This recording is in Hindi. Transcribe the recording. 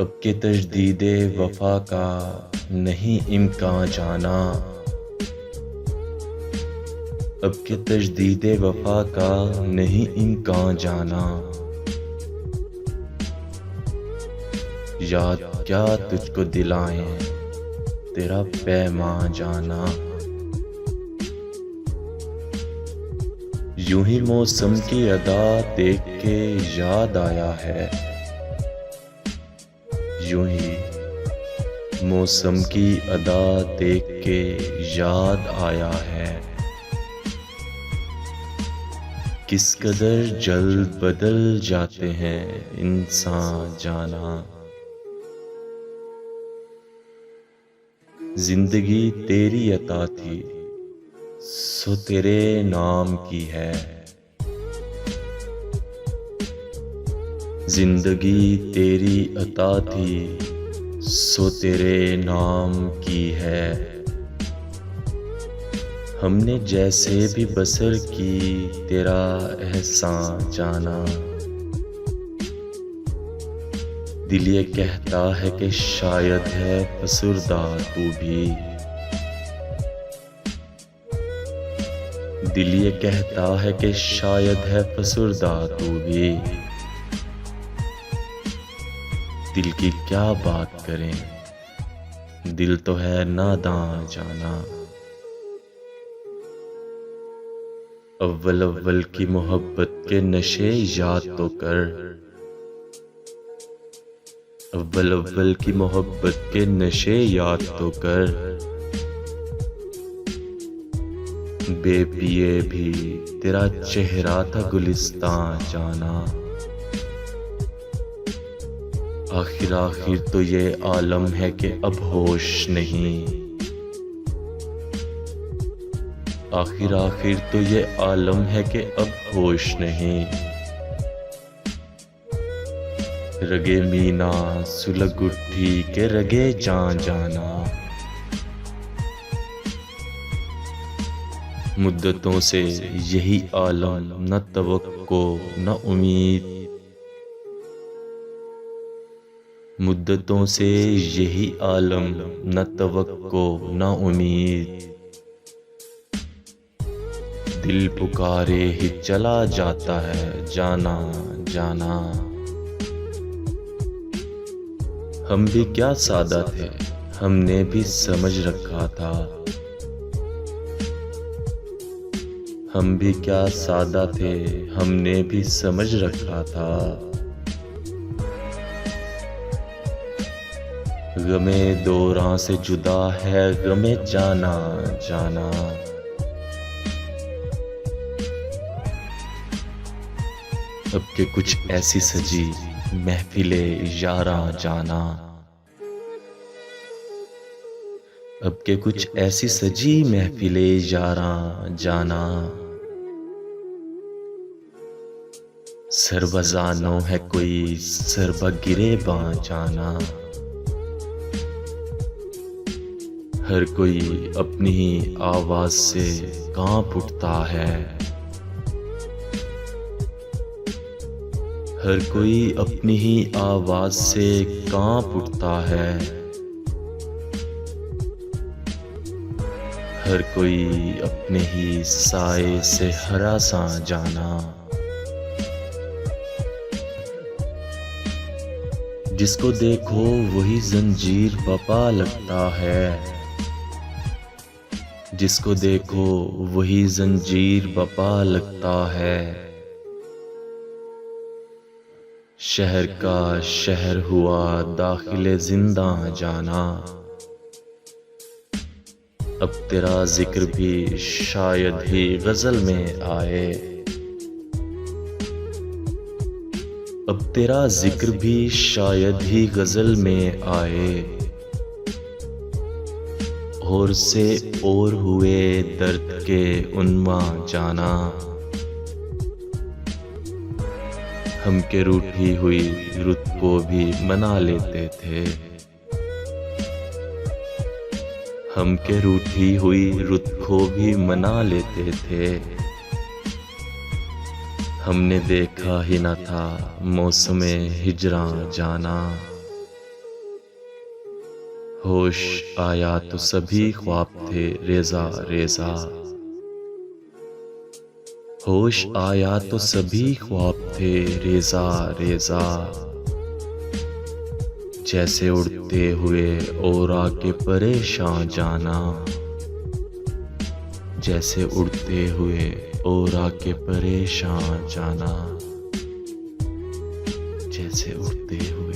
अब के तजदीदे वफा का नहीं इम्कान जाना। अब के तजदीदे वफा का नहीं इम्कान जाना। याद क्या तुझको दिलाएं तेरा पैमान जाना। यूं ही मौसम की अदा देख के याद आया है। यूं ही मौसम की अदा देख के याद आया है। किस कदर जल्द बदल जाते हैं इंसान जाना। जिंदगी तेरी अता थी सो तेरे नाम की है। जिंदगी तेरी अता थी सो तेरे नाम की है। हमने जैसे भी बसर की तेरा एहसान जाना। दिल ये कहता है कि शायद है फसुर्दा तू भी। दिल ये कहता है कि शायद है फसुर्दा तू भी। दिल की क्या बात करें, दिल तो है नादान जाना। अव्वल अव्वल की मोहब्बत के नशे याद तो कर। अव्वल अव्वल की मोहब्बत के नशे याद तो कर। बेपिए भी तेरा चेहरा था गुलिस्तान जाना। आखिर आखिर तो ये आलम है कि अब होश नहीं। आखिर आखिर तो ये आलम है कि अब होश नहीं। रगे मीना सुलग उठी के रगे जान जाना। मुद्दतों से यही आलम न तवक्को न उम्मीद। मुद्दतों से यही आलम न तवक्को न उम्मीद। दिल पुकारे ही चला जाता है जाना जाना। हम भी क्या सादा थे, हमने भी समझ रखा था। हम भी क्या सादा थे, हमने भी समझ रखा था। गमे दौरां से जुदा है गमे जाना जाना। अब के कुछ ऐसी सजी महफिले यारां जाना। अब के कुछ ऐसी सजी महफिले यारां जाना। सरबजानो है कोई सरब गिरे बां जाना। हर कोई अपनी ही आवाज से कांप उठता है। हर कोई अपनी ही आवाज से कांप उठता है। हर कोई अपने ही साए से हरासा जाना। जिसको देखो वही जंजीर बपा लगता है। जिसको देखो वही जंजीर बपा लगता है। शहर का शहर हुआ दाखिले जिंदा जाना। अब तेरा जिक्र भी शायद ही गजल में आए। अब तेरा जिक्र भी शायद ही गजल में आए। और से और हुए दर्द के उन्मा जाना। हम के रूठी हुई रुत को भी मना लेते थे। हम के रूठी हुई रुत को भी मना लेते थे। हमने देखा ही न था मौसमे हिजरा जाना। होश आया तो सभी ख्वाब थे रेजा रेजा। होश आया तो सभी ख्वाब थे रेजा रेजा। जैसे उड़ते हुए और आके परेशान जाना। जैसे उड़ते हुए और आके परेशान जाना। जैसे उड़ते हुए